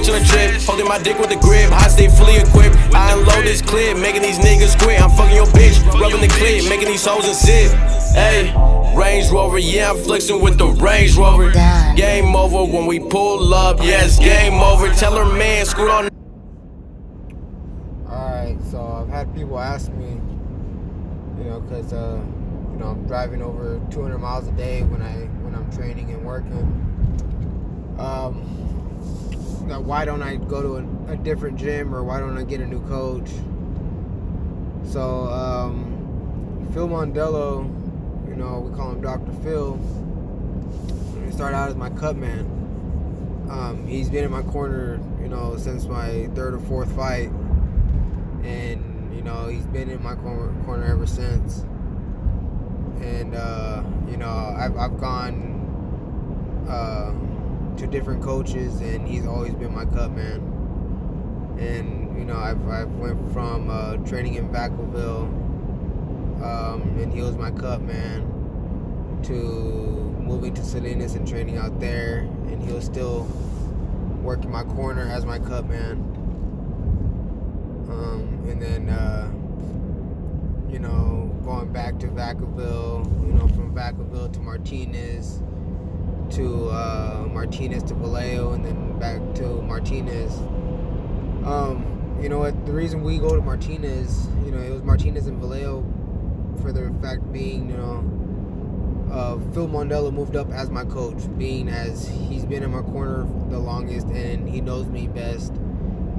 bitch on a trip, holding my dick with a grip. I stay fully equipped. I unload this clip, making these niggas quit. I'm fucking your bitch, rubbing the clip, making these hoes insist. Hey, Range Rover, yeah, I'm flexing with the Range Rover. Game over when we pull up, yes, game over. Tell her man, screw on. Alright, so I've had people ask me, because I'm driving over 200 miles a day when I'm training and working. Why don't I go to a different gym, or why don't I get a new coach? So Phil Mondello, we call him Dr. Phil. He started out as my cut man. He's been in my corner, since my third or fourth fight, and he's been in my corner ever since. And I've gone to different coaches, and he's always been my cut man. And I've went from training in Vacaville, and he was my cut man, to moving to Salinas and training out there, and he was still working my corner as my cut man. And then going back to Vacaville, from Vacaville to Martinez, to Martinez to Vallejo, and then back to Martinez. The reason we go to Martinez, it was Martinez and Vallejo, for the fact being, Phil Mondello moved up as my coach, being as he's been in my corner the longest, and he knows me best,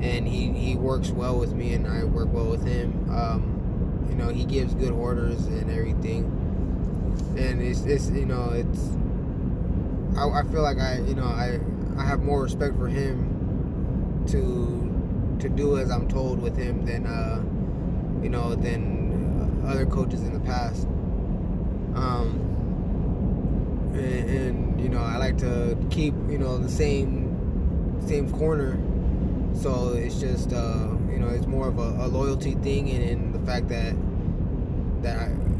and he works well with me, and I work well with him. He gives good orders and everything, and I feel like I have more respect for him to do as I'm told with him than other coaches in the past. I like to keep the same corner, so it's just it's more of a loyalty thing, and the fact that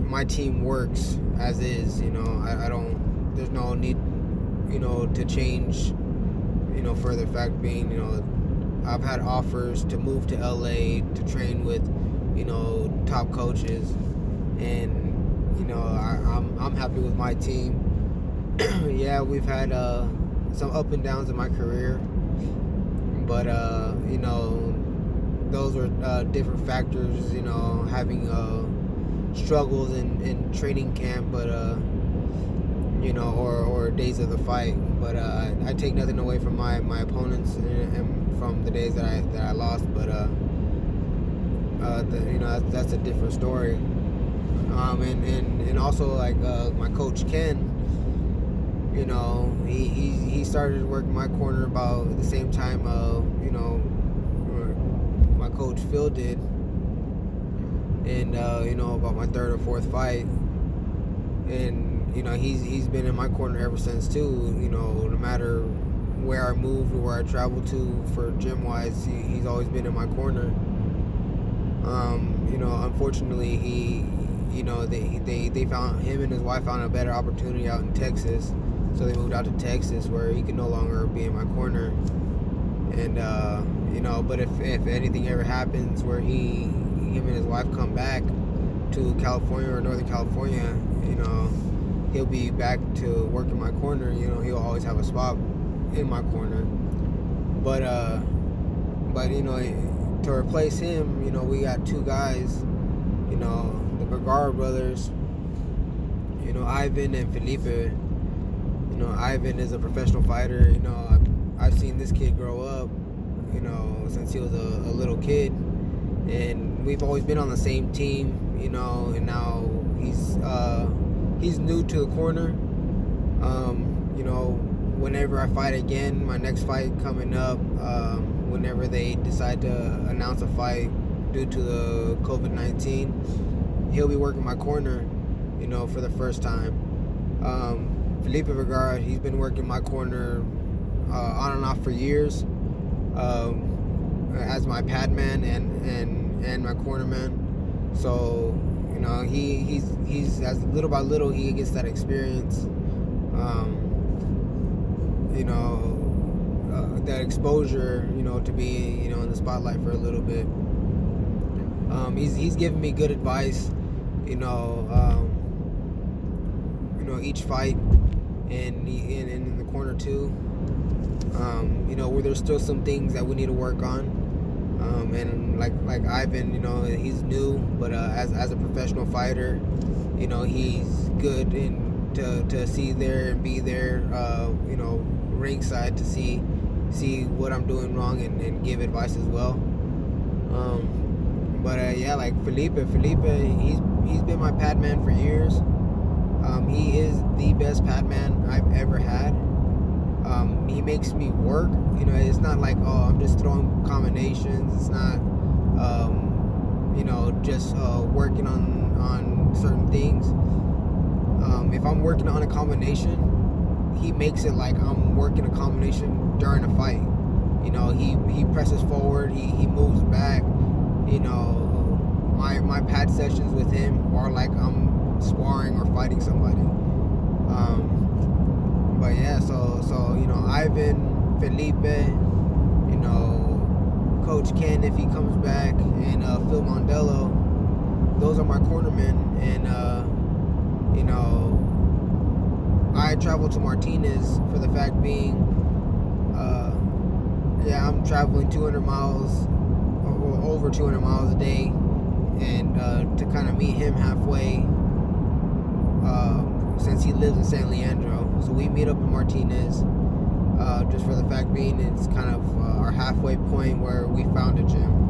my team works as is. I don't, there's no need to change further. Fact being, I've had offers to move to LA to train with top coaches, and I'm happy with my team. Yeah, we've had some up and downs in my career, but those were different factors, having struggles in training camp, but or days of the fight. But I take nothing away from my opponents and from the days that I lost, but that's a different story. And also, like, my coach Ken, he started working my corner about the same time my coach Phil did, and about my third or fourth fight, and he's been in my corner ever since too. No matter where I moved or where I traveled to for gym wise, he's always been in my corner. Unfortunately, they found, him and his wife found a better opportunity out in Texas, so they moved out to Texas, where he could no longer be in my corner. And but if anything ever happens where him and his wife come back to California or Northern California, he'll be back to work in my corner. He'll always have a spot in my corner. But to replace him, we got two guys, the Vergara brothers, Ivan and Felipe. Ivan is a professional fighter. I've seen this kid grow up, since he was a little kid, and we've always been on the same team, and now he's new to the corner. Whenever I fight again, my next fight coming up, whenever they decide to announce a fight due to the COVID-19, he'll be working my corner, for the first time. Felipe Vergara, he's been working my corner on and off for years, as my pad man and my corner man. So he's as little by little he gets that experience. that exposure, to be, in the spotlight for a little bit. He's given me good advice, each fight, and in the corner too. Where there's still some things that we need to work on. And like Ivan, he's new, but as a professional fighter, he's good to see there and be there, ringside to see what I'm doing wrong and give advice as well. Like Felipe, he's been my pad man for years. He is the best pad man I've ever had. He makes me work. It's not like, I'm just throwing combinations. It's not, just working on certain things. If I'm working on a combination, he makes it like I'm working a combination during a fight. He presses forward, he moves back. My pad sessions with him are like I'm sparring or fighting somebody. Ivan, Felipe, Coach Ken if he comes back, and Phil Mondello, those are my cornermen. And I travel to Martinez for the fact being, I'm traveling 200 miles, or over 200 miles a day, and to kind of meet him halfway, since he lives in San Leandro. So we meet up in Martinez, just for the fact being it's kind of our halfway point where we found a gym.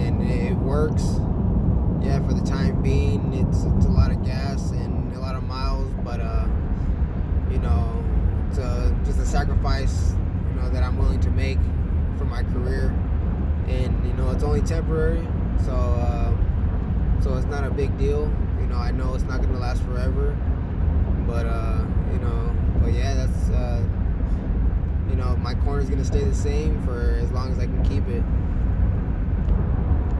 And it works. Yeah, for the time being, it's a lot of gas and a lot of miles, but it's just a sacrifice, that I'm willing to make for my career, and it's only temporary, so it's not a big deal. I know it's not gonna last forever, but that's my corner's gonna stay the same for as long as I can keep it.